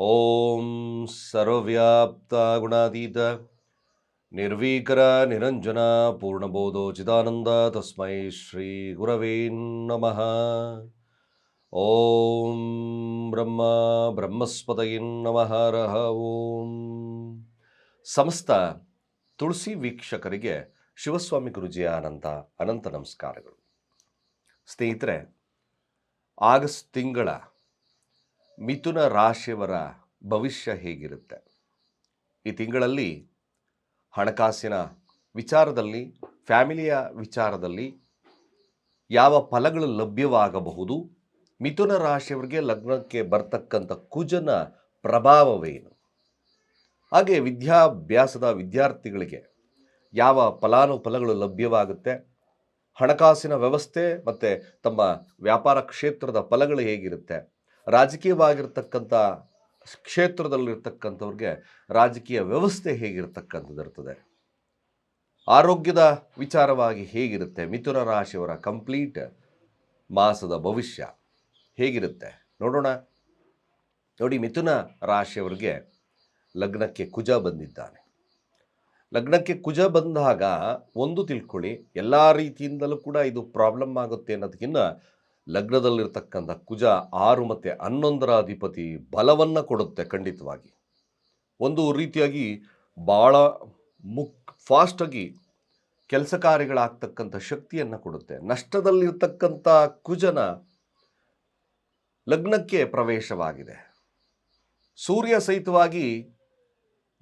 ಓಂ ಸರ್ವವ್ಯಾಪ್ತ ಗುಣಾತೀತ ನಿರ್ವೀಕರ ನಿರಂಜನ ಪೂರ್ಣಬೋಧೋ ಚಿದಾನಂದ ತಸ್ಮೈ ಶ್ರೀ ಗುರವೇ ನಮಃ. ಓಂ ಬ್ರಹ್ಮ ಬ್ರಹ್ಮಸ್ಪತಯೇ ನಮಃ ರಹ ಓಂ. ಸಮಸ್ತ ತುಳಸಿ ವೀಕ್ಷಕರಿಗೆ ಶಿವಸ್ವಾಮಿ ಗುರುಜಿಯ ಅನಂತ ನಮಸ್ಕಾರಗಳು. ಸ್ನೇಹಿತರೆ, ಆಗಸ್ಟ್ ತಿಂಗಳ ಮಿಥುನ ರಾಶಿಯವರ ಭವಿಷ್ಯ ಹೇಗಿರುತ್ತೆ? ಈ ತಿಂಗಳಲ್ಲಿ ಹಣಕಾಸಿನ ವಿಚಾರದಲ್ಲಿ, ಫ್ಯಾಮಿಲಿಯ ವಿಚಾರದಲ್ಲಿ ಯಾವ ಫಲಗಳು ಲಭ್ಯವಾಗಬಹುದು? ಮಿಥುನ ರಾಶಿಯವರಿಗೆ ಲಗ್ನಕ್ಕೆ ಬರ್ತಕ್ಕಂಥ ಕುಜನ ಪ್ರಭಾವವೇನು? ಹಾಗೆ ವಿದ್ಯಾಭ್ಯಾಸದ ವಿದ್ಯಾರ್ಥಿಗಳಿಗೆ ಯಾವ ಫಲಾನುಫಲಗಳು ಲಭ್ಯವಾಗುತ್ತೆ? ಹಣಕಾಸಿನ ವ್ಯವಸ್ಥೆ ಮತ್ತು ತಮ್ಮ ವ್ಯಾಪಾರ ಕ್ಷೇತ್ರದ ಫಲಗಳು ಹೇಗಿರುತ್ತೆ? ರಾಜಕೀಯವಾಗಿರ್ತಕ್ಕಂಥ ಕ್ಷೇತ್ರದಲ್ಲಿರ್ತಕ್ಕಂಥವ್ರಿಗೆ ರಾಜಕೀಯ ವ್ಯವಸ್ಥೆ ಹೇಗಿರ್ತಕ್ಕಂಥದ್ದಿರ್ತದೆ? ಆರೋಗ್ಯದ ವಿಚಾರವಾಗಿ ಹೇಗಿರುತ್ತೆ? ಮಿಥುನ ರಾಶಿಯವರ ಕಂಪ್ಲೀಟ್ ಮಾಸದ ಭವಿಷ್ಯ ಹೇಗಿರುತ್ತೆ ನೋಡೋಣ. ನೋಡಿ, ಮಿಥುನ ರಾಶಿಯವರಿಗೆ ಲಗ್ನಕ್ಕೆ ಕುಜ ಬಂದಿದ್ದಾನೆ. ಲಗ್ನಕ್ಕೆ ಕುಜ ಬಂದಾಗ ಒಂದು ತಿಳ್ಕೊಳ್ಳಿ, ಎಲ್ಲ ರೀತಿಯಿಂದಲೂ ಕೂಡ ಇದು ಪ್ರಾಬ್ಲಮ್ ಆಗುತ್ತೆ ಅನ್ನೋದಕ್ಕಿಂತ ಲಗ್ನದಲ್ಲಿರ್ತಕ್ಕಂಥ ಕುಜ 6 ಮತ್ತು 11ರ ಅಧಿಪತಿ ಬಲವನ್ನು ಕೊಡುತ್ತೆ. ಖಂಡಿತವಾಗಿ ಒಂದು ರೀತಿಯಾಗಿ ಭಾಳ ಫಾಸ್ಟಾಗಿ ಕೆಲಸ ಕಾರ್ಯಗಳಾಗ್ತಕ್ಕಂಥ ಶಕ್ತಿಯನ್ನು ಕೊಡುತ್ತೆ. ನಷ್ಟದಲ್ಲಿರ್ತಕ್ಕಂಥ ಕುಜನ ಲಗ್ನಕ್ಕೆ ಪ್ರವೇಶವಾಗಿದೆ. ಸೂರ್ಯ ಸಹಿತವಾಗಿ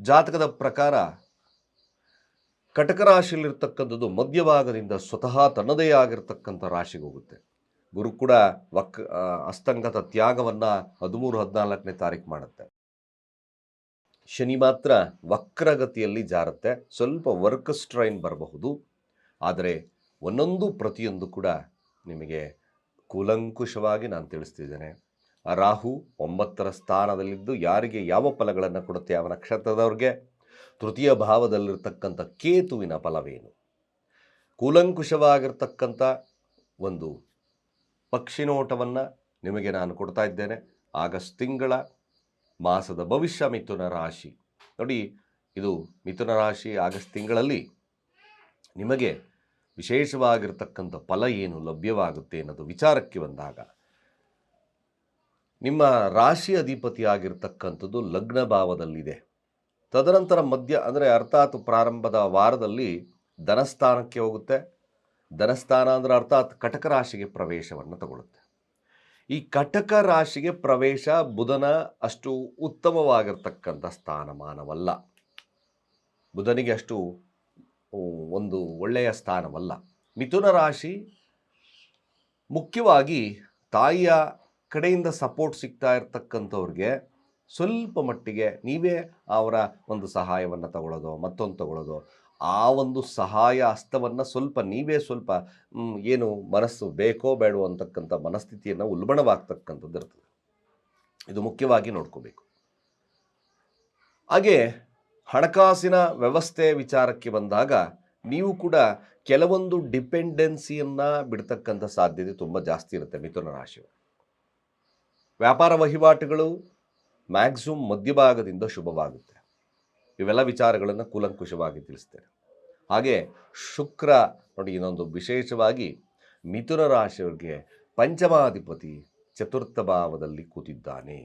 ಜಾತಕದ ಪ್ರಕಾರ ಕಟಕ ರಾಶಿಯಲ್ಲಿರ್ತಕ್ಕಂಥದ್ದು ಮಧ್ಯಭಾಗದಿಂದ ಸ್ವತಃ ತನ್ನದೇ ಆಗಿರ್ತಕ್ಕಂಥ ರಾಶಿಗೆ ಹೋಗುತ್ತೆ. ಗುರು ಕೂಡ ಅಸ್ತಂಗತ ತ್ಯಾಗವನ್ನು 13-14ನೇ ತಾರೀಕು ಮಾಡುತ್ತೆ. ಶನಿ ಮಾತ್ರ ವಕ್ರಗತಿಯಲ್ಲಿ ಜಾರುತ್ತೆ. ಸ್ವಲ್ಪ ವರ್ಕ್ ಸ್ಟ್ರೈನ್ ಬರಬಹುದು, ಆದರೆ ಪ್ರತಿಯೊಂದು ಕೂಡ ನಿಮಗೆ ಕೂಲಂಕುಷವಾಗಿ ನಾನು ತಿಳಿಸ್ತಿದ್ದೇನೆ. ರಾಹು 9ರ ಸ್ಥಾನದಲ್ಲಿದ್ದು ಯಾರಿಗೆ ಯಾವ ಫಲಗಳನ್ನು ಕೊಡುತ್ತೆ? ಯಾವ ನಕ್ಷತ್ರದವ್ರಿಗೆ? ತೃತೀಯ ಭಾವದಲ್ಲಿರ್ತಕ್ಕಂಥ ಕೇತುವಿನ ಫಲವೇನು? ಕೂಲಂಕುಷವಾಗಿರ್ತಕ್ಕಂಥ ಒಂದು ಪಕ್ಷಿನೋಟವನ್ನು ನಿಮಗೆ ನಾನು ಕೊಡ್ತಾ ಇದ್ದೇನೆ. ಆಗಸ್ಟ್ ತಿಂಗಳ ಮಾಸದ ಭವಿಷ್ಯ ಮಿಥುನ ರಾಶಿ. ನೋಡಿ, ಇದು ಮಿಥುನ ರಾಶಿ ಆಗಸ್ಟ್ ತಿಂಗಳಲ್ಲಿ ನಿಮಗೆ ವಿಶೇಷವಾಗಿರ್ತಕ್ಕಂಥ ಫಲ ಏನು ಲಭ್ಯವಾಗುತ್ತೆ ಅನ್ನೋದು ವಿಚಾರಕ್ಕೆ ಬಂದಾಗ, ನಿಮ್ಮ ರಾಶಿ ಅಧಿಪತಿಯಾಗಿರ್ತಕ್ಕಂಥದ್ದು ಲಗ್ನ ಭಾವದಲ್ಲಿದೆ. ತದನಂತರ ಅರ್ಥಾತ್ ಪ್ರಾರಂಭದ ವಾರದಲ್ಲಿ ಧನಸ್ಥಾನಕ್ಕೆ ಹೋಗುತ್ತೆ. ಧನಸ್ಥಾನ ಅಂದರೆ ಅರ್ಥಾತ್ ಕಟಕ ರಾಶಿಗೆ ಪ್ರವೇಶವನ್ನು ತಗೊಳ್ಳುತ್ತೆ. ಈ ಕಟಕ ರಾಶಿಗೆ ಪ್ರವೇಶ ಬುಧನ ಅಷ್ಟು ಉತ್ತಮವಾಗಿರ್ತಕ್ಕಂಥ ಸ್ಥಾನಮಾನವಲ್ಲ. ಬುಧನಿಗೆ ಅಷ್ಟು ಒಂದು ಒಳ್ಳೆಯ ಸ್ಥಾನವಲ್ಲ. ಮಿಥುನ ರಾಶಿ ಮುಖ್ಯವಾಗಿ ತಾಯಿಯ ಕಡೆಯಿಂದ ಸಪೋರ್ಟ್ ಸಿಗ್ತಾ ಇರ್ತಕ್ಕಂಥವ್ರಿಗೆ ಸ್ವಲ್ಪ ಮಟ್ಟಿಗೆ ನೀವೇ ಅವರ ಒಂದು ಸಹಾಯವನ್ನು ತಗೊಳ್ಳೋದು, ಮತ್ತೊಂದು ತಗೊಳ್ಳೋದು, ಆ ಒಂದು ಸಹಾಯ ಹಸ್ತವನ್ನು ನೀವೇ ಏನು ಮನಸ್ಸು ಬೇಕೋ ಬೇಡೋ ಅಂತಕ್ಕಂಥ ಮನಸ್ಥಿತಿಯನ್ನು ಉಲ್ಬಣವಾಗ್ತಕ್ಕಂಥದ್ದು ಇರ್ತದೆ. ಇದು ಮುಖ್ಯವಾಗಿ ನೋಡ್ಕೋಬೇಕು. ಹಾಗೆ ಹಣಕಾಸಿನ ವ್ಯವಸ್ಥೆ ವಿಚಾರಕ್ಕೆ ಬಂದಾಗ ನೀವು ಕೂಡ ಕೆಲವೊಂದು ಡಿಪೆಂಡೆನ್ಸಿಯನ್ನು ಬಿಡ್ತಕ್ಕಂಥ ಸಾಧ್ಯತೆ ತುಂಬ ಜಾಸ್ತಿ ಇರುತ್ತೆ. ಮಿಥುನ ರಾಶಿಯವರು ವ್ಯಾಪಾರ ವಹಿವಾಟುಗಳು ಮ್ಯಾಕ್ಸಿಮಮ್ ಮಧ್ಯಭಾಗದಿಂದ ಶುಭವಾಗುತ್ತೆ. ಇವೆಲ್ಲ ವಿಚಾರಗಳನ್ನು ಕೂಲಂಕುಷವಾಗಿ ತಿಳಿಸ್ತೇನೆ. ಹಾಗೆ ಶುಕ್ರ ನೋಡಿ, ಇನ್ನೊಂದು ವಿಶೇಷವಾಗಿ ಮಿಥುನ ರಾಶಿಯವರಿಗೆ ಪಂಚಮಾಧಿಪತಿ ಚತುರ್ಥ ಭಾವದಲ್ಲಿ ಕೂತಿದ್ದಾನೆ.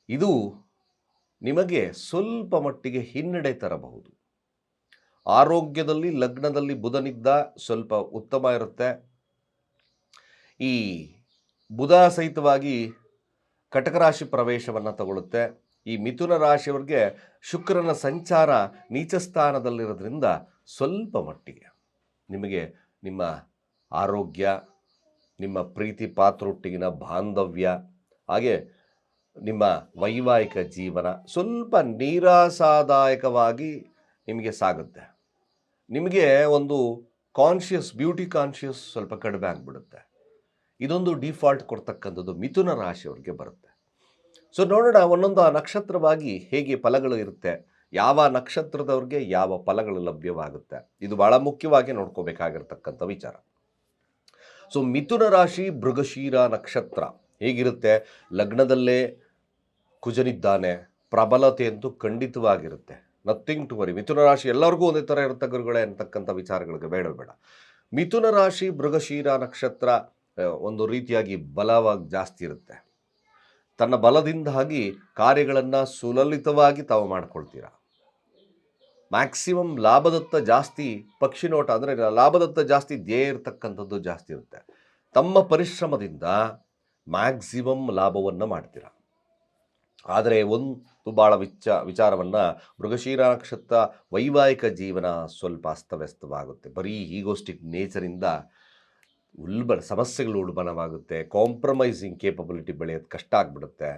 ಇದು ನಿಮಗೆ ಸ್ವಲ್ಪ ಮಟ್ಟಿಗೆ ಹಿನ್ನಡೆ ತರಬಹುದು. ಆರೋಗ್ಯದಲ್ಲಿ ಲಗ್ನದಲ್ಲಿ ಬುಧನಿದ್ದ ಸ್ವಲ್ಪ ಉತ್ತಮ ಇರುತ್ತೆ. ಈ ಬುಧ ಸಹಿತವಾಗಿ ಕಟಕ ರಾಶಿ ಪ್ರವೇಶವನ್ನು ತಗೊಳ್ಳುತ್ತೆ. ಈ ಮಿಥುನ ರಾಶಿಯವರಿಗೆ ಶುಕ್ರನ ಸಂಚಾರ ನೀಚ ಸ್ಥಾನದಲ್ಲಿರೋದ್ರಿಂದ ಸ್ವಲ್ಪ ಮಟ್ಟಿಗೆ ನಿಮಗೆ ನಿಮ್ಮ ಆರೋಗ್ಯ, ನಿಮ್ಮ ಪ್ರೀತಿ ಪಾತ್ರೊಟ್ಟಿಗಿನ ಬಾಂಧವ್ಯ, ಹಾಗೆ ನಿಮ್ಮ ವೈವಾಹಿಕ ಜೀವನ ಸ್ವಲ್ಪ ನಿರಾಸಾದಾಯಕವಾಗಿ ನಿಮಗೆ ಸಾಗುತ್ತೆ. ನಿಮಗೆ ಒಂದು ಬ್ಯೂಟಿ ಕಾನ್ಷಿಯಸ್ ಸ್ವಲ್ಪ ಕಡಿಮೆ ಆಗಿಬಿಡುತ್ತೆ. ಇದೊಂದು ಡಿಫಾಲ್ಟ್ ಕೊಡ್ತಕ್ಕಂಥದ್ದು ಮಿಥುನ ರಾಶಿಯವರಿಗೆ ಬರುತ್ತೆ. ಸೊ ನೋಡೋಣ, ಒಂದೊಂದು ನಕ್ಷತ್ರವಾಗಿ ಹೇಗೆ ಫಲಗಳು ಇರುತ್ತೆ, ಯಾವ ನಕ್ಷತ್ರದವ್ರಿಗೆ ಯಾವ ಫಲಗಳು ಲಭ್ಯವಾಗುತ್ತೆ, ಇದು ಬಹಳ ಮುಖ್ಯವಾಗಿ ನೋಡ್ಕೋಬೇಕಾಗಿರ್ತಕ್ಕಂಥ ವಿಚಾರ. ಸೊ ಮಿಥುನ ರಾಶಿ ಮೃಗಶಿರ ನಕ್ಷತ್ರ ಹೇಗಿರುತ್ತೆ? ಲಗ್ನದಲ್ಲೇ ಕುಜನಿದ್ದಾನೆ, ಪ್ರಬಲತೆ ಅಂತೂ ಖಂಡಿತವಾಗಿರುತ್ತೆ. Nothing to worry. ಮಿಥುನ ರಾಶಿ ಎಲ್ಲರಿಗೂ ಒಂದೇ ಥರ ಇರುತ್ತೆ ಗುರುಗಳೇ ಅಂತಕ್ಕಂಥ ವಿಚಾರಗಳಿಗೆ ಬೇಡ. ಮಿಥುನ ರಾಶಿ ಮೃಗಶಿರ ನಕ್ಷತ್ರ ಒಂದು ರೀತಿಯಾಗಿ ಬಲವಾಗಿ ಜಾಸ್ತಿ ಇರುತ್ತೆ. ತನ್ನ ಬಲದಿಂದಾಗಿ ಕಾರ್ಯಗಳನ್ನು ಸುಲಲಿತವಾಗಿ ತಾವು ಮಾಡ್ಕೊಳ್ತೀರಾ. ಮ್ಯಾಕ್ಸಿಮಮ್ ಲಾಭದತ್ತ ಜಾಸ್ತಿ ಪಕ್ಷಿ ನೋಟ, ಅಂದರೆ ಲಾಭದತ್ತ ಜಾಸ್ತಿ ಧ್ಯೇಯ ಇರ್ತಕ್ಕಂಥದ್ದು ಜಾಸ್ತಿ ಇರುತ್ತೆ. ತಮ್ಮ ಪರಿಶ್ರಮದಿಂದ ಮ್ಯಾಕ್ಸಿಮಮ್ ಲಾಭವನ್ನು ಮಾಡ್ತೀರಾ. ಆದರೆ ಒಂದು ಭಾಳ ವಿಚಾರವನ್ನು ಮೃಗಶಿರ ನಕ್ಷತ್ರ ವೈವಾಹಿಕ ಜೀವನ ಸ್ವಲ್ಪ ಅಸ್ತವ್ಯಸ್ತವಾಗುತ್ತೆ. ಬರೀ ಈಗೋಸ್ಟಿಕ್ ನೇಚರಿಂದ ಸಮಸ್ಯೆಗಳು ಉಲ್ಬಣವಾಗುತ್ತೆ. ಕಾಂಪ್ರಮೈಸಿಂಗ್ ಕೇಪಬಿಲಿಟಿ ಬೆಳೆಯೋದು ಕಷ್ಟ ಆಗಿಬಿಡುತ್ತೆ.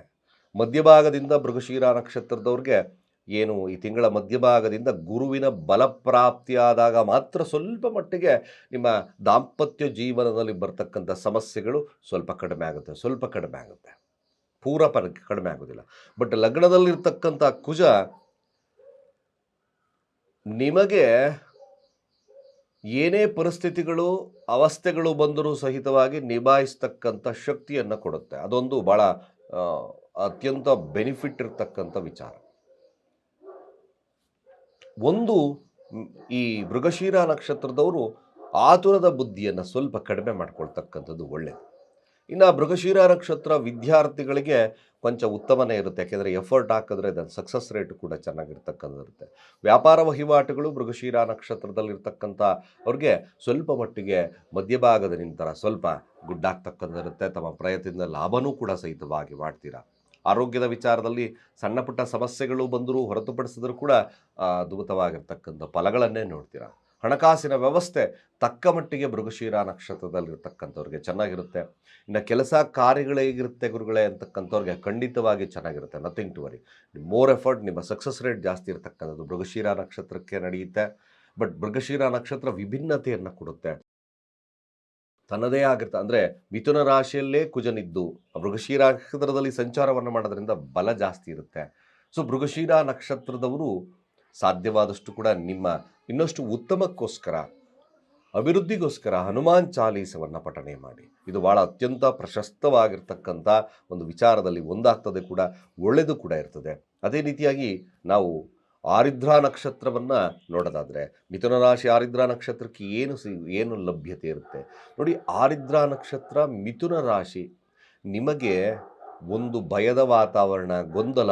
ಮಧ್ಯಭಾಗದಿಂದ ಮೃಗಶಿರ ನಕ್ಷತ್ರದವ್ರಿಗೆ ಏನು ಈ ತಿಂಗಳ ಮಧ್ಯಭಾಗದಿಂದ ಗುರುವಿನ ಬಲಪ್ರಾಪ್ತಿಯಾದಾಗ ಮಾತ್ರ ಸ್ವಲ್ಪ ಮಟ್ಟಿಗೆ ನಿಮ್ಮ ದಾಂಪತ್ಯ ಜೀವನದಲ್ಲಿ ಬರ್ತಕ್ಕಂಥ ಸಮಸ್ಯೆಗಳು ಸ್ವಲ್ಪ ಕಡಿಮೆ ಆಗುತ್ತೆ. ಪೂರ ಕಡಿಮೆ ಆಗೋದಿಲ್ಲ. ಬಟ್ ಲಗ್ನದಲ್ಲಿರ್ತಕ್ಕಂಥ ಕುಜ ನಿಮಗೆ ಏನೇ ಪರಿಸ್ಥಿತಿಗಳು ಅವಸ್ಥೆಗಳು ಬಂದರೂ ಸಹಿತವಾಗಿ ನಿಭಾಯಿಸ್ತಕ್ಕಂಥ ಶಕ್ತಿಯನ್ನು ಕೊಡುತ್ತೆ. ಅದೊಂದು ಭಾಳ ಅತ್ಯಂತ ಬೆನಿಫಿಟ್ ಇರ್ತಕ್ಕಂಥ ವಿಚಾರ. ಒಂದು ಈ ಮೃಗಶಿರ ನಕ್ಷತ್ರದವರು ಆತುರದ ಬುದ್ಧಿಯನ್ನು ಸ್ವಲ್ಪ ಕಡಿಮೆ ಮಾಡ್ಕೊಳ್ತಕ್ಕಂಥದ್ದು ಒಳ್ಳೆಯದು. ಇನ್ನು ಮೃಗಶಿರ ನಕ್ಷತ್ರ ವಿದ್ಯಾರ್ಥಿಗಳಿಗೆ ಕೊಂಚ ಉತ್ತಮನೇ ಇರುತ್ತೆ. ಯಾಕೆಂದರೆ ಎಫರ್ಟ್ ಹಾಕಿದ್ರೆ ಅದರ ಸಕ್ಸಸ್ ರೇಟ್ ಕೂಡ ಚೆನ್ನಾಗಿರ್ತಕ್ಕಂಥದ್ದಿರುತ್ತೆ. ವ್ಯಾಪಾರ ವಹಿವಾಟುಗಳು ಮೃಗಶಿರ ನಕ್ಷತ್ರದಲ್ಲಿರ್ತಕ್ಕಂಥ ಅವ್ರಿಗೆ ಸ್ವಲ್ಪ ಮಟ್ಟಿಗೆ ಮಧ್ಯಭಾಗದ ನಂತರ ಸ್ವಲ್ಪ ಗುಡ್ಡಾಗ್ತಕ್ಕಂಥದ್ದಿರುತ್ತೆ. ತಮ್ಮ ಪ್ರಯತ್ನದಿಂದ ಲಾಭನೂ ಕೂಡ ಸಹಿತವಾಗಿ ಮಾಡ್ತೀರಾ. ಆರೋಗ್ಯದ ವಿಚಾರದಲ್ಲಿ ಸಣ್ಣ ಪುಟ್ಟ ಸಮಸ್ಯೆಗಳು ಬಂದರೂ ಹೊರತುಪಡಿಸಿದರೂ ಕೂಡ ಅದ್ಭುತವಾಗಿರ್ತಕ್ಕಂಥ ಫಲಗಳನ್ನೇ ನೋಡ್ತೀರಾ. ಹಣಕಾಸಿನ ವ್ಯವಸ್ಥೆ ತಕ್ಕ ಮಟ್ಟಿಗೆ ಮೃಗಶಿರ ನಕ್ಷತ್ರದಲ್ಲಿರ್ತಕ್ಕಂಥವ್ರಿಗೆ ಚೆನ್ನಾಗಿರುತ್ತೆ. ಇನ್ನು ಕೆಲಸ ಕಾರ್ಯಗಳೇಗಿರುತ್ತೆ ಗುರುಗಳೇ ಅಂತಕ್ಕಂಥವ್ರಿಗೆ ಖಂಡಿತವಾಗಿ ಚೆನ್ನಾಗಿರುತ್ತೆ. Nothing to worry. More effort, ನಿಮ್ಮ ಸಕ್ಸಸ್ ರೇಟ್ ಜಾಸ್ತಿ ಇರತಕ್ಕಂಥದ್ದು ಮೃಗಶಿರ ನಕ್ಷತ್ರಕ್ಕೆ ನಡೆಯುತ್ತೆ. ಬಟ್ ಮೃಗಶಿರ ನಕ್ಷತ್ರ ವಿಭಿನ್ನತೆಯನ್ನು ಕೊಡುತ್ತೆ. ತನ್ನದೇ ಆಗಿರ್ತ ಅಂದರೆ ಮಿಥುನ ರಾಶಿಯಲ್ಲೇ ಕುಜನಿದ್ದು ಮೃಗಶಿರ ನಕ್ಷತ್ರದಲ್ಲಿ ಸಂಚಾರವನ್ನು ಮಾಡೋದ್ರಿಂದ ಬಲ ಜಾಸ್ತಿ ಇರುತ್ತೆ. ಸೊ ಮೃಗಶಿರ ನಕ್ಷತ್ರದವರು ಸಾಧ್ಯವಾದಷ್ಟು ಕೂಡ ನಿಮ್ಮ ಇನ್ನಷ್ಟು ಉತ್ತಮಕ್ಕೋಸ್ಕರ, ಅಭಿವೃದ್ಧಿಗೋಸ್ಕರ ಹನುಮಾನ್ ಚಾಲೀಸವನ್ನು ಪಠಣೆ ಮಾಡಿ. ಇದು ಭಾಳ ಅತ್ಯಂತ ಪ್ರಶಸ್ತವಾಗಿರ್ತಕ್ಕಂಥ ಒಂದು ವಿಚಾರದಲ್ಲಿ ಒಂದಾಗ್ತದೆ ಕೂಡ, ಒಳ್ಳೆಯದು ಕೂಡ ಇರ್ತದೆ. ಅದೇ ರೀತಿಯಾಗಿ ನಾವು ಆರಿದ್ರ ನಕ್ಷತ್ರವನ್ನು ನೋಡೋದಾದರೆ ಮಿಥುನ ರಾಶಿ ಆರಿದ್ರ ನಕ್ಷತ್ರಕ್ಕೆ ಏನು ಲಭ್ಯತೆ ಇರುತ್ತೆ ನೋಡಿ. ಆರಿದ್ರ ನಕ್ಷತ್ರ ಮಿಥುನ ರಾಶಿ ನಿಮಗೆ ಒಂದು ಭಯದ ವಾತಾವರಣ, ಗೊಂದಲ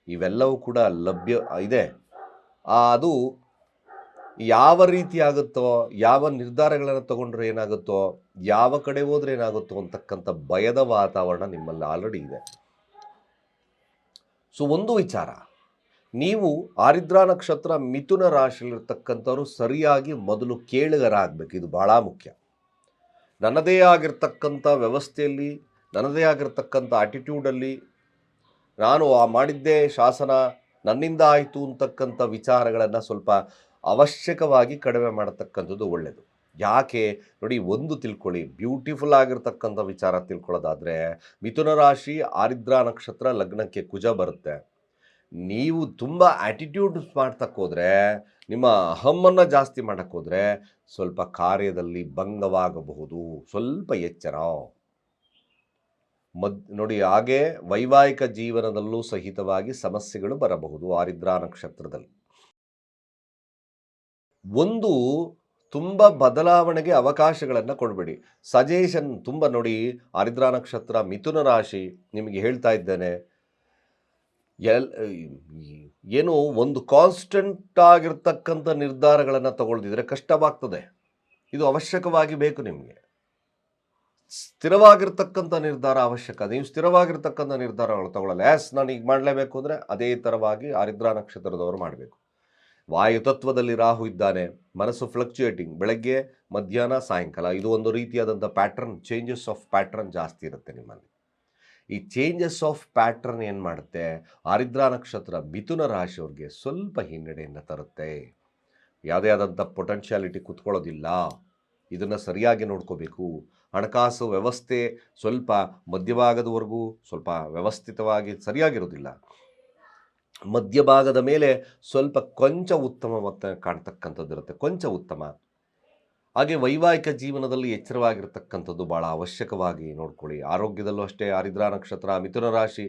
ಇವೆಲ್ಲವೂ ಕೂಡ ಲಭ್ಯ ಇದೆ. ಅದು ಯಾವ ರೀತಿ ಆಗುತ್ತೋ, ಯಾವ ನಿರ್ಧಾರಗಳನ್ನು ತಗೊಂಡ್ರೆ ಏನಾಗುತ್ತೋ, ಯಾವ ಕಡೆ ಹೋದ್ರೆ ಏನಾಗುತ್ತೋ ಅಂತಕ್ಕಂಥ ಭಯದ ವಾತಾವರಣ ನಿಮ್ಮಲ್ಲಿ ಆಲ್ರೆಡಿ ಇದೆ. ಸೊ ಒಂದು ವಿಚಾರ, ನೀವು ಆರಿದ್ರ ನಕ್ಷತ್ರ ಮಿಥುನ ರಾಶಿಯಲ್ಲಿರ್ತಕ್ಕಂಥವ್ರು ಸರಿಯಾಗಿ ಮೊದಲು ಕೇಳುಗರಾಗಬೇಕು. ಇದು ಭಾಳ ಮುಖ್ಯ. ನನ್ನದೇ ಆಗಿರ್ತಕ್ಕಂಥ ವ್ಯವಸ್ಥೆಯಲ್ಲಿ, ನನ್ನದೇ ಆಗಿರ್ತಕ್ಕಂಥ ಆಟಿಟ್ಯೂಡಲ್ಲಿ ನಾನು ಮಾಡಿದ್ದೇ ಶಾಸನ ನನ್ನಿಂದ ಆಯಿತು ಅಂತಕ್ಕಂಥ ವಿಚಾರಗಳನ್ನು ಸ್ವಲ್ಪ ಅವಶ್ಯಕವಾಗಿ ಕಡಿಮೆ ಮಾಡತಕ್ಕಂಥದ್ದು ಒಳ್ಳೆಯದು. ಯಾಕೆ ನೋಡಿ, ಒಂದು ತಿಳ್ಕೊಳ್ಳಿ, ಬ್ಯೂಟಿಫುಲ್ ಆಗಿರ್ತಕ್ಕಂಥ ವಿಚಾರ ತಿಳ್ಕೊಳ್ಳೋದಾದರೆ ಮಿಥುನ ರಾಶಿ ಆರಿದ್ರ ನಕ್ಷತ್ರ ಲಗ್ನಕ್ಕೆ ಕುಜ ಬರುತ್ತೆ. ನೀವು ತುಂಬ ಆ್ಯಟಿಟ್ಯೂಡ್ ಮಾಡ್ತಕ್ಕೋದ್ರೆ, ನಿಮ್ಮ ಅಹಮ್ಮನ್ನು ಜಾಸ್ತಿ ಮಾಡೋಕ್ಕೋದ್ರೆ ಸ್ವಲ್ಪ ಕಾರ್ಯದಲ್ಲಿ ಭಂಗವಾಗಬಹುದು. ಸ್ವಲ್ಪ ಎಚ್ಚರ ನೋಡಿ. ಹಾಗೆ ವೈವಾಹಿಕ ಜೀವನದಲ್ಲೂ ಸಹಿತವಾಗಿ ಸಮಸ್ಯೆಗಳು ಬರಬಹುದು ಆರಿದ್ರ ನಕ್ಷತ್ರದಲ್ಲಿ. ಒಂದು ತುಂಬ ಬದಲಾವಣೆಗೆ ಅವಕಾಶಗಳನ್ನು ಕೊಡಬೇಡಿ. ಸಜೆಷನ್ ತುಂಬ ನೋಡಿ. ಆರಿದ್ರ ನಕ್ಷತ್ರ ಮಿಥುನ ರಾಶಿ ನಿಮಗೆ ಹೇಳ್ತಾ ಇದ್ದೇನೆ, ಏನು ಒಂದು ಕಾನ್ಸ್ಟೆಂಟ್ ಆಗಿರ್ತಕ್ಕಂಥ ನಿರ್ಧಾರಗಳನ್ನು ತಗೊಳ್ದಿದ್ರೆ ಕಷ್ಟವಾಗ್ತದೆ. ಇದು ಅವಶ್ಯಕವಾಗಿ ಬೇಕು ನಿಮಗೆ. ಸ್ಥಿರವಾಗಿರ್ತಕ್ಕಂಥ ನಿರ್ಧಾರ ಅವಶ್ಯಕ. ನೀವು ಸ್ಥಿರವಾಗಿರ್ತಕ್ಕಂಥ ನಿರ್ಧಾರಗಳು ತಗೊಳ್ಳಲ್ಲ. ನಾನು ಈಗ ಮಾಡಲೇಬೇಕು ಅಂದರೆ ಅದೇ ಥರವಾಗಿ ಆರಿದ್ರ ನಕ್ಷತ್ರದವರು ಮಾಡಬೇಕು. ವಾಯುತತ್ವದಲ್ಲಿ ರಾಹು ಇದ್ದಾನೆ, ಮನಸ್ಸು ಫ್ಲಕ್ಚುಯೇಟಿಂಗ್, ಬೆಳಗ್ಗೆ ಮಧ್ಯಾಹ್ನ ಸಾಯಂಕಾಲ. ಇದು ಒಂದು ರೀತಿಯಾದಂಥ ಪ್ಯಾಟ್ರನ್, ಚೇಂಜಸ್ ಆಫ್ ಪ್ಯಾಟ್ರನ್ ಜಾಸ್ತಿ ಇರುತ್ತೆ ನಿಮ್ಮಲ್ಲಿ. ಈ ಚೇಂಜಸ್ ಆಫ್ ಪ್ಯಾಟ್ರನ್ ಏನು ಮಾಡುತ್ತೆ, ಆರಿದ್ರ ನಕ್ಷತ್ರ ಮಿಥುನ ರಾಶಿಯವ್ರಿಗೆ ಸ್ವಲ್ಪ ಹಿನ್ನಡೆಯನ್ನು ತರುತ್ತೆ. ಯಾವುದೇ ಆದಂಥ ಪೊಟೆನ್ಷಿಯಾಲಿಟಿ ಕೂತ್ಕೊಳ್ಳೋದಿಲ್ಲ. ಇದನ್ನು ಸರಿಯಾಗಿ ನೋಡ್ಕೋಬೇಕು. ಹಣಕಾಸು ವ್ಯವಸ್ಥೆ ಸ್ವಲ್ಪ ಮಧ್ಯಭಾಗದವರೆಗೂ ಸ್ವಲ್ಪ ವ್ಯವಸ್ಥಿತವಾಗಿ ಸರಿಯಾಗಿರೋದಿಲ್ಲ. ಮಧ್ಯಭಾಗದ ಮೇಲೆ ಸ್ವಲ್ಪ ಕೊಂಚ ಉತ್ತಮ ಕಾಣ್ತಕ್ಕಂಥದ್ದು ಇರುತ್ತೆ, ಕೊಂಚ ಉತ್ತಮ. ಹಾಗೆ ವೈವಾಹಿಕ ಜೀವನದಲ್ಲಿ ಎಚ್ಚರವಾಗಿರ್ತಕ್ಕಂಥದ್ದು ಭಾಳ ಅವಶ್ಯಕವಾಗಿ ನೋಡ್ಕೊಳ್ಳಿ. ಆರೋಗ್ಯದಲ್ಲೂ ಅಷ್ಟೇ ಆರಿದ್ರ ನಕ್ಷತ್ರ ಮಿಥುನ ರಾಶಿ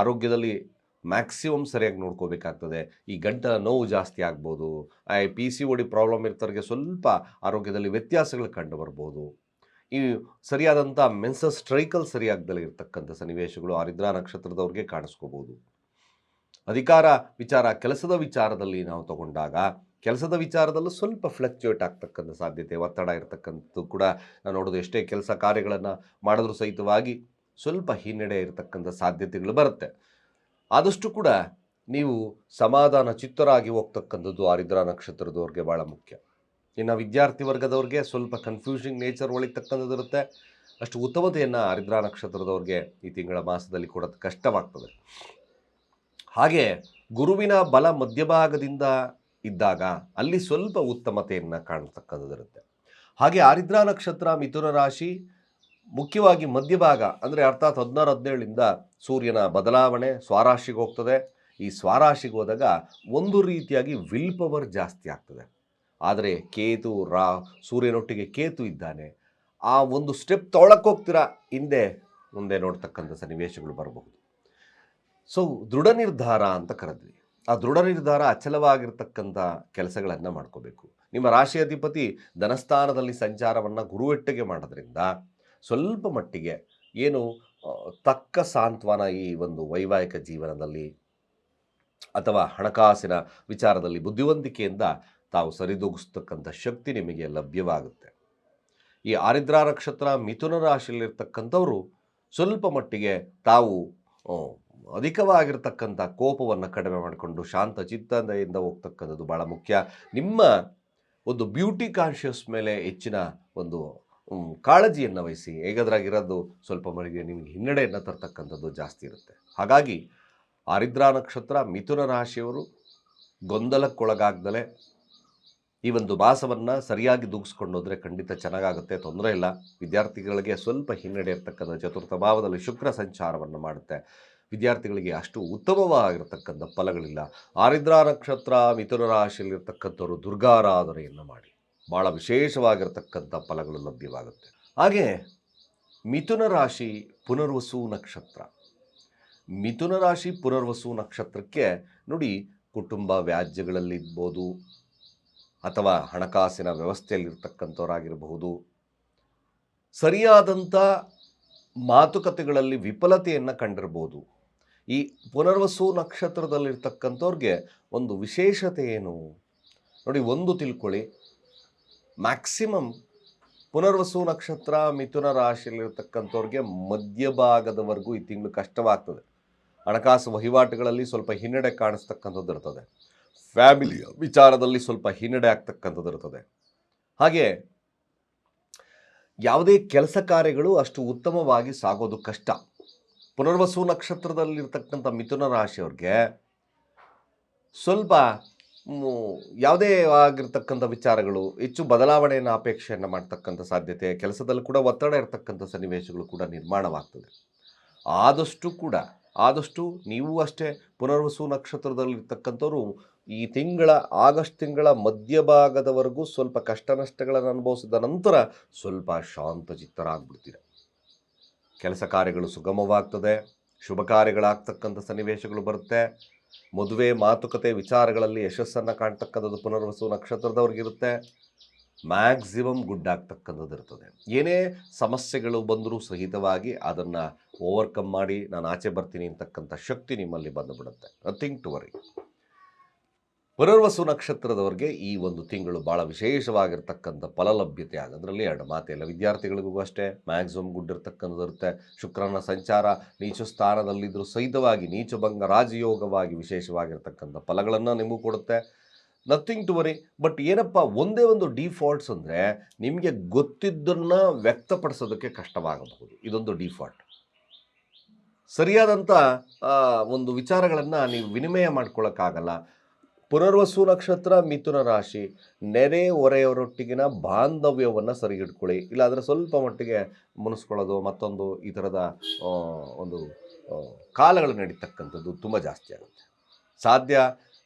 ಆರೋಗ್ಯದಲ್ಲಿ ಮ್ಯಾಕ್ಸಿಮಮ್ ಸರಿಯಾಗಿ ನೋಡ್ಕೋಬೇಕಾಗ್ತದೆ. ಈ ಗಂಟಲ ನೋವು ಜಾಸ್ತಿ ಆಗ್ಬೋದು, PCOD ಪ್ರಾಬ್ಲಮ್ ಇರ್ತವ್ರಿಗೆ ಸ್ವಲ್ಪ ಆರೋಗ್ಯದಲ್ಲಿ ವ್ಯತ್ಯಾಸಗಳು ಕಂಡು ಬರ್ಬೋದು. ಈ ಸರಿಯಾದಂಥ ಮೆನ್ಸಸ್ ಸ್ಟ್ರೈಕಲ್ ಸರಿಯಾಗ್ದಲೇ ಇರ್ತಕ್ಕಂಥ ಸನ್ನಿವೇಶಗಳು ಆರಿದ್ರಾ ನಕ್ಷತ್ರದವ್ರಿಗೆ ಕಾಣಿಸ್ಕೋಬೋದು. ಅಧಿಕಾರ ವಿಚಾರ, ಕೆಲಸದ ವಿಚಾರದಲ್ಲಿ ನಾವು ತಗೊಂಡಾಗ ಕೆಲಸದ ವಿಚಾರದಲ್ಲೂ ಸ್ವಲ್ಪ ಫ್ಲಕ್ಚುಯೇಟ್ ಆಗ್ತಕ್ಕಂಥ ಸಾಧ್ಯತೆ, ಒತ್ತಡ ಇರತಕ್ಕಂಥದ್ದು ಕೂಡ ನಾವು ನೋಡೋದು. ಎಷ್ಟೇ ಕೆಲಸ ಕಾರ್ಯಗಳನ್ನು ಮಾಡಿದ್ರೂ ಸಹಿತವಾಗಿ ಸ್ವಲ್ಪ ಹಿನ್ನಡೆ ಇರತಕ್ಕಂಥ ಸಾಧ್ಯತೆಗಳು ಬರುತ್ತೆ. ಆದಷ್ಟು ಕೂಡ ನೀವು ಸಮಾಧಾನ ಚಿತ್ತರಾಗಿ ಹೋಗ್ತಕ್ಕಂಥದ್ದು ಆರಿದ್ರಾ ನಕ್ಷತ್ರದವ್ರಿಗೆ ಭಾಳ ಮುಖ್ಯ. ಇನ್ನು ವಿದ್ಯಾರ್ಥಿ ವರ್ಗದವ್ರಿಗೆ ಸ್ವಲ್ಪ ಕನ್ಫ್ಯೂಷಿಂಗ್ ನೇಚರ್ ಒಳಿತಕ್ಕಂಥದ್ದು ಇರುತ್ತೆ. ಅಷ್ಟು ಉತ್ತಮತೆಯನ್ನು ಆರಿದ್ರಾ ನಕ್ಷತ್ರದವ್ರಿಗೆ ಈ ತಿಂಗಳ ಮಾಸದಲ್ಲಿ ಕೊಡೋದು ಕಷ್ಟವಾಗ್ತದೆ. ಹಾಗೆ ಗುರುವಿನ ಬಲ ಮಧ್ಯಭಾಗದಿಂದ ಇದ್ದಾಗ ಅಲ್ಲಿ ಸ್ವಲ್ಪ ಉತ್ತಮತೆಯನ್ನು ಕಾಣತಕ್ಕಂಥದ್ದಿರುತ್ತೆ. ಹಾಗೆ ಆರಿದ್ರಾ ನಕ್ಷತ್ರ ಮಿಥುನ ರಾಶಿ ಮುಖ್ಯವಾಗಿ ಮಧ್ಯಭಾಗ ಅಂದರೆ ಅರ್ಥಾತ್ 16-17 ಸೂರ್ಯನ ಬದಲಾವಣೆ ಸ್ವರಾಶಿಗೆ ಹೋಗ್ತದೆ. ಈ ಸ್ವರಾಶಿಗೆ ಹೋದಾಗ ಒಂದು ರೀತಿಯಾಗಿ ವಿಲ್ ಪವರ್ ಜಾಸ್ತಿ ಆಗ್ತದೆ. ಆದರೆ ಕೇತು ಸೂರ್ಯನೊಟ್ಟಿಗೆ ಕೇತು ಇದ್ದಾನೆ. ಆ ಒಂದು ಸ್ಟೆಪ್ ತೊಗೊಳಕ್ಕೆ ಹೋಗ್ತೀರಾ, ಹಿಂದೆ ಮುಂದೆ ನೋಡ್ತಕ್ಕಂಥ ಸನ್ನಿವೇಶಗಳು ಬರಬಹುದು. ಸೊ ದೃಢ ನಿರ್ಧಾರ ಅಂತ ಕರೆದ್ವಿ. ಆ ದೃಢ ನಿರ್ಧಾರ ಅಚಲವಾಗಿರ್ತಕ್ಕಂಥ ಕೆಲಸಗಳನ್ನು ಮಾಡ್ಕೋಬೇಕು. ನಿಮ್ಮ ರಾಶಿ ಅಧಿಪತಿ ಧನಸ್ಥಾನದಲ್ಲಿ ಸಂಚಾರವನ್ನು ಗುರುವೆಟ್ಟಿಗೆ ಮಾಡೋದ್ರಿಂದ ಸ್ವಲ್ಪ ಮಟ್ಟಿಗೆ ಏನು ತಕ್ಕ ಸಾಂತ್ವನ ಈ ಒಂದು ವೈವಾಹಿಕ ಜೀವನದಲ್ಲಿ ಅಥವಾ ಹಣಕಾಸಿನ ವಿಚಾರದಲ್ಲಿ ಬುದ್ಧಿವಂತಿಕೆಯಿಂದ ತಾವು ಸರಿದೂಗಿಸ್ತಕ್ಕಂಥ ಶಕ್ತಿ ನಿಮಗೆ ಲಭ್ಯವಾಗುತ್ತೆ. ಈ ಆರಿದ್ರಾ ನಕ್ಷತ್ರ ಮಿಥುನ ರಾಶಿಯಲ್ಲಿರ್ತಕ್ಕಂಥವರು ಸ್ವಲ್ಪ ಮಟ್ಟಿಗೆ ತಾವು ಅಧಿಕವಾಗಿರ್ತಕ್ಕಂಥ ಕೋಪವನ್ನು ಕಡಿಮೆ ಮಾಡಿಕೊಂಡು ಶಾಂತ ಚಿತ್ತದಿಂದ ಹೋಗ್ತಕ್ಕಂಥದ್ದು ಭಾಳ ಮುಖ್ಯ. ನಿಮ್ಮ ಒಂದು ಬ್ಯೂಟಿ ಕಾನ್ಷಿಯಸ್ ಮೇಲೆ ಹೆಚ್ಚಿನ ಒಂದು ಕಾಳಜಿಯನ್ನು ವಹಿಸಿ. ಹೇಗದ್ರಾಗಿರೋದು ಸ್ವಲ್ಪ ಮಟ್ಟಿಗೆ ನಿಮಗೆ ಹಿನ್ನಡೆಯನ್ನು ತರ್ತಕ್ಕಂಥದ್ದು ಜಾಸ್ತಿ ಇರುತ್ತೆ. ಹಾಗಾಗಿ ಆರಿದ್ರಾ ನಕ್ಷತ್ರ ಮಿಥುನ ರಾಶಿಯವರು ಗೊಂದಲಕ್ಕೊಳಗಾಗ್ದಲೇ ಈ ಒಂದು ಮಾಸವನ್ನು ಸರಿಯಾಗಿ ದೂಗಿಸ್ಕೊಂಡು ಹೋದರೆ ಖಂಡಿತ ಚೆನ್ನಾಗಾಗುತ್ತೆ, ತೊಂದರೆ ಇಲ್ಲ. ವಿದ್ಯಾರ್ಥಿಗಳಿಗೆ ಸ್ವಲ್ಪ ಹಿನ್ನಡೆ ಇರ್ತಕ್ಕಂಥ ಚತುರ್ಥ ಭಾವದಲ್ಲಿ ಶುಕ್ರ ಸಂಚಾರವನ್ನು ಮಾಡುತ್ತೆ. ವಿದ್ಯಾರ್ಥಿಗಳಿಗೆ ಅಷ್ಟು ಉತ್ತಮವಾಗಿರತಕ್ಕಂಥ ಫಲಗಳಿಲ್ಲ. ಆರಿದ್ರಾ ನಕ್ಷತ್ರ ಮಿಥುನ ರಾಶಿಯಲ್ಲಿರ್ತಕ್ಕಂಥವ್ರು ದುರ್ಗಾರಾಧನೆಯನ್ನು ಮಾಡಿ ಭಾಳ ವಿಶೇಷವಾಗಿರ್ತಕ್ಕಂಥ ಫಲಗಳು ಲಭ್ಯವಾಗುತ್ತೆ. ಹಾಗೆ ಮಿಥುನ ರಾಶಿ ಪುನರ್ವಸು ನಕ್ಷತ್ರ. ಮಿಥುನ ರಾಶಿ ಪುನರ್ವಸು ನಕ್ಷತ್ರಕ್ಕೆ ನೋಡಿ, ಕುಟುಂಬ ವ್ಯಾಜ್ಯಗಳಲ್ಲಿರ್ಬೋದು ಅಥವಾ ಹಣಕಾಸಿನ ವ್ಯವಸ್ಥೆಯಲ್ಲಿರ್ತಕ್ಕಂಥವರಾಗಿರಬಹುದು, ಸರಿಯಾದಂಥ ಮಾತುಕತೆಗಳಲ್ಲಿ ವಿಫಲತೆಯನ್ನು ಕಂಡಿರ್ಬೋದು. ಈ ಪುನರ್ವಸು ನಕ್ಷತ್ರದಲ್ಲಿರ್ತಕ್ಕಂಥವ್ರಿಗೆ ಒಂದು ವಿಶೇಷತೆ ಏನು ನೋಡಿ, ಒಂದು ತಿಳ್ಕೊಳ್ಳಿ. ಮ್ಯಾಕ್ಸಿಮಮ್ ಪುನರ್ವಸು ನಕ್ಷತ್ರ ಮಿಥುನ ರಾಶಿಯಲ್ಲಿರ್ತಕ್ಕಂಥವ್ರಿಗೆ ಮಧ್ಯಭಾಗದವರೆಗೂ ಈ ತಿಂಗಳು ಕಷ್ಟವಾಗ್ತದೆ. ಹಣಕಾಸು ವಹಿವಾಟುಗಳಲ್ಲಿ ಸ್ವಲ್ಪ ಹಿನ್ನಡೆ ಕಾಣಿಸ್ತಕ್ಕಂಥದ್ದು ಇರ್ತದೆ. ಫ್ಯಾಮಿಲಿಯ ವಿಚಾರದಲ್ಲಿ ಸ್ವಲ್ಪ ಹಿನ್ನಡೆ ಆಗ್ತಕ್ಕಂಥದ್ದು ಇರ್ತದೆ. ಹಾಗೆ ಯಾವುದೇ ಕೆಲಸ ಕಾರ್ಯಗಳು ಅಷ್ಟು ಉತ್ತಮವಾಗಿ ಸಾಗೋದು ಕಷ್ಟ. ಪುನರ್ವಸು ನಕ್ಷತ್ರದಲ್ಲಿರ್ತಕ್ಕಂಥ ಮಿಥುನ ರಾಶಿಯವ್ರಿಗೆ ಸ್ವಲ್ಪ ಯಾವುದೇ ಆಗಿರ್ತಕ್ಕಂಥ ವಿಚಾರಗಳು ಹೆಚ್ಚು ಬದಲಾವಣೆಯನ್ನು ಅಪೇಕ್ಷೆಯನ್ನು ಮಾಡ್ತಕ್ಕಂಥ ಸಾಧ್ಯತೆ, ಕೆಲಸದಲ್ಲಿ ಕೂಡ ಒತ್ತಡ ಇರತಕ್ಕಂಥ ಸನ್ನಿವೇಶಗಳು ಕೂಡ ನಿರ್ಮಾಣವಾಗ್ತದೆ. ಆದಷ್ಟು ನೀವು ಅಷ್ಟೇ ಪುನರ್ವಸು ನಕ್ಷತ್ರದಲ್ಲಿರ್ತಕ್ಕಂಥವ್ರು ಈ ಆಗಸ್ಟ್ ತಿಂಗಳ ಮಧ್ಯಭಾಗದವರೆಗೂ ಸ್ವಲ್ಪ ಕಷ್ಟ ನಷ್ಟಗಳನ್ನು ಅನುಭವಿಸಿದ ನಂತರ ಸ್ವಲ್ಪ ಶಾಂತಚಿತ್ತರಾಗ್ಬಿಡ್ತೀರ. ಕೆಲಸ ಕಾರ್ಯಗಳು ಸುಗಮವಾಗ್ತದೆ, ಶುಭ ಕಾರ್ಯಗಳಾಗ್ತಕ್ಕಂಥ ಸನ್ನಿವೇಶಗಳು ಬರುತ್ತೆ. ಮದುವೆ ಮಾತುಕತೆ ವಿಚಾರಗಳಲ್ಲಿ ಯಶಸ್ಸನ್ನು ಕಾಣ್ತಕ್ಕಂಥದ್ದು ಪುನರ್ವಸು ನಕ್ಷತ್ರದವ್ರಿಗಿರುತ್ತೆ. ಮ್ಯಾಕ್ಸಿಮಮ್ ಗುಡ್ ಆಗ್ತಕ್ಕಂಥದ್ದು ಇರ್ತದೆ. ಏನೇ ಸಮಸ್ಯೆಗಳು ಬಂದರೂ ಸಹಿತವಾಗಿ ಅದನ್ನು ಓವರ್ಕಮ್ ಮಾಡಿ ನಾನು ಆಚೆ ಬರ್ತೀನಿ ಅಂತಕ್ಕಂಥ ಶಕ್ತಿ ನಿಮ್ಮಲ್ಲಿ ಬಂದುಬಿಡುತ್ತೆ. Nothing to worry. ಪುನರ್ವಸು ನಕ್ಷತ್ರದವ್ರಿಗೆ ಈ ಒಂದು ತಿಂಗಳು ಭಾಳ ವಿಶೇಷವಾಗಿರ್ತಕ್ಕಂಥ ಫಲಲಭ್ಯತೆ ಆಗೋದ್ರಲ್ಲಿ ಎರಡು ಮಾತಿಲ್ಲ. ವಿದ್ಯಾರ್ಥಿಗಳಿಗೂ ಅಷ್ಟೇ ಮ್ಯಾಕ್ಸಿಮಮ್ ಗುಡ್ ಇರ್ತಕ್ಕಂಥದ್ದು ಇರುತ್ತೆ. ಶುಕ್ರನ ಸಂಚಾರ ನೀಚ ಸ್ಥಾನದಲ್ಲಿದ್ದರೂ ಸಹಿತವಾಗಿ ನೀಚಭಂಗ ರಾಜಯೋಗವಾಗಿ ವಿಶೇಷವಾಗಿರ್ತಕ್ಕಂಥ ಫಲಗಳನ್ನು ನಿಮಗೂ ಕೊಡುತ್ತೆ. Nothing to worry. ಬಟ್ ಏನಪ್ಪ, ಒಂದೇ ಒಂದು ಡಿಫಾಲ್ಟ್ಸ್ ಅಂದರೆ ನಿಮಗೆ ಗೊತ್ತಿದ್ದನ್ನು ವ್ಯಕ್ತಪಡಿಸೋದಕ್ಕೆ ಕಷ್ಟವಾಗಬಹುದು. ಇದೊಂದು ಡಿಫಾಲ್ಟ್. ಸರಿಯಾದಂಥ ಒಂದು ವಿಚಾರಗಳನ್ನು ನೀವು ವಿನಿಮಯ ಮಾಡ್ಕೊಳ್ಳೋಕ್ಕಾಗಲ್ಲ. ಪುನರ್ವಸು ನಕ್ಷತ್ರ ಮಿಥುನ ರಾಶಿ ನೆರೆ ಹೊರೆಯವರೊಟ್ಟಿಗಿನ ಬಾಂಧವ್ಯವನ್ನು ಸರಿಗಿಟ್ಕೊಳ್ಳಿ. ಇಲ್ಲಾಂದರೆ ಸ್ವಲ್ಪ ಮಟ್ಟಿಗೆ ಮುನಿಸ್ಕೊಳ್ಳೋದು ಮತ್ತೊಂದು ಈ ಥರದ ಒಂದು ಕಾಲಗಳು ನಡೀತಕ್ಕಂಥದ್ದು ತುಂಬ ಜಾಸ್ತಿ ಆಗುತ್ತೆ. ಸಾಧ್ಯ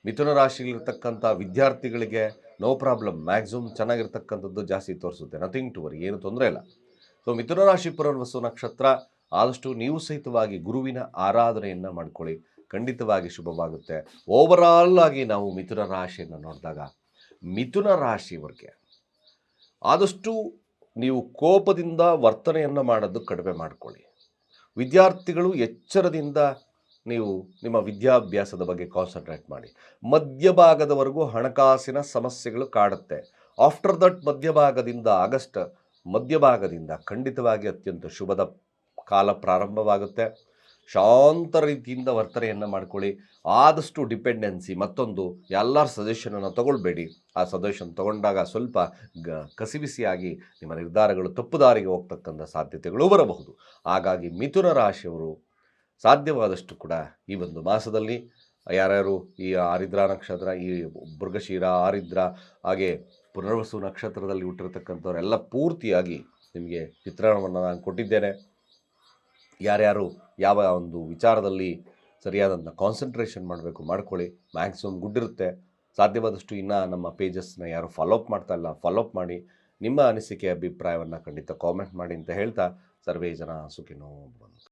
ಮಿಥುನ ರಾಶಿಯಲ್ಲಿರ್ತಕ್ಕಂಥ ವಿದ್ಯಾರ್ಥಿಗಳಿಗೆ ನೋ ಪ್ರಾಬ್ಲಮ್, ಮ್ಯಾಕ್ಸಿಮಮ್ ಚೆನ್ನಾಗಿರ್ತಕ್ಕಂಥದ್ದು ಜಾಸ್ತಿ ತೋರಿಸುತ್ತೆ. ನಥಿಂಗ್ ಟು ವರಿ, ಏನು ತೊಂದರೆ ಇಲ್ಲ. ಸೊ ಮಿಥುನ ರಾಶಿ ಪುನರ್ವಸು ನಕ್ಷತ್ರ ಆದಷ್ಟು ನೀವು ಸಹಿತವಾಗಿ ಗುರುವಿನ ಆರಾಧನೆಯನ್ನು ಮಾಡ್ಕೊಳ್ಳಿ, ಖಂಡಿತವಾಗಿ ಶುಭವಾಗುತ್ತೆ. ಓವರಾಲ್ ಆಗಿ ನಾವು ಮಿಥುನ ರಾಶಿಯನ್ನು ನೋಡಿದಾಗ, ಮಿಥುನ ರಾಶಿಯವರಿಗೆ ಆದಷ್ಟು ನೀವು ಕೋಪದಿಂದ ವರ್ತನೆಯನ್ನು ಮಾಡೋದು ಕಡಿಮೆ ಮಾಡಿಕೊಳ್ಳಿ. ವಿದ್ಯಾರ್ಥಿಗಳು ಎಚ್ಚರದಿಂದ ನೀವು ನಿಮ್ಮ ವಿದ್ಯಾಭ್ಯಾಸದ ಬಗ್ಗೆ ಕಾನ್ಸಂಟ್ರೇಟ್ ಮಾಡಿ. ಮಧ್ಯಭಾಗದವರೆಗೂ ಹಣಕಾಸಿನ ಸಮಸ್ಯೆಗಳು ಕಾಡುತ್ತೆ. ಆಫ್ಟರ್ ದಟ್ ಮಧ್ಯಭಾಗದಿಂದ ಆಗಸ್ಟ್ ಮಧ್ಯಭಾಗದಿಂದ ಖಂಡಿತವಾಗಿ ಅತ್ಯಂತ ಶುಭದ ಕಾಲ ಪ್ರಾರಂಭವಾಗುತ್ತೆ. ಶಾಂತ ರೀತಿಯಿಂದ ವರ್ತನೆಯನ್ನು ಮಾಡ್ಕೊಳ್ಳಿ. ಆದಷ್ಟು ಡಿಪೆಂಡೆನ್ಸಿ, ಮತ್ತೊಂದು ಎಲ್ಲರ ಸಜೆಷನನ್ನು ತಗೊಳ್ಬೇಡಿ. ಆ ಸಜೆಷನ್ ತಗೊಂಡಾಗ ಸ್ವಲ್ಪ ಕಸಿಬಿಸಿಯಾಗಿ ನಿಮ್ಮ ನಿರ್ಧಾರಗಳು ತಪ್ಪು ದಾರಿಗೆ ಹೋಗ್ತಕ್ಕಂಥ ಸಾಧ್ಯತೆಗಳು ಬರಬಹುದು. ಹಾಗಾಗಿ ಮಿಥುನ ರಾಶಿಯವರು ಸಾಧ್ಯವಾದಷ್ಟು ಕೂಡ ಈ ಒಂದು ಮಾಸದಲ್ಲಿ ಯಾರ್ಯಾರು ಈ ಆರಿದ್ರ ನಕ್ಷತ್ರ, ಈ ಮೃಗಶಿರ, ಆರಿದ್ರ ಹಾಗೆ ಪುನರ್ವಸು ನಕ್ಷತ್ರದಲ್ಲಿ ಹುಟ್ಟಿರ್ತಕ್ಕಂಥವರೆಲ್ಲ ಪೂರ್ತಿಯಾಗಿ ನಿಮಗೆ ಚಿತ್ರಣವನ್ನು ನಾನು ಕೊಟ್ಟಿದ್ದೇನೆ. ಯಾರ್ಯಾರು ಯಾವ ಒಂದು ವಿಚಾರದಲ್ಲಿ ಸರಿಯಾದಂಥ ಕಾನ್ಸಂಟ್ರೇಷನ್ ಮಾಡಬೇಕು ಮಾಡ್ಕೊಳ್ಳಿ. ಮ್ಯಾಕ್ಸಿಮಮ್ ಗುಡ್ ಇರುತ್ತೆ. ಸಾಧ್ಯವಾದಷ್ಟು ಇನ್ನು ನಮ್ಮ ಪೇಜಸ್ನ ಯಾರು ಫಾಲೋಅಪ್ ಮಾಡ್ತಾ ಇಲ್ಲ, ಫಾಲೋಅಪ್ ಮಾಡಿ. ನಿಮ್ಮ ಅನಿಸಿಕೆ ಅಭಿಪ್ರಾಯವನ್ನು ಖಂಡಿತ ಕಾಮೆಂಟ್ ಮಾಡಿ ಅಂತ ಹೇಳ್ತಾ, ಸರ್ವೇ ಜನ ಸುಖಿನೋ ಭವಂತು.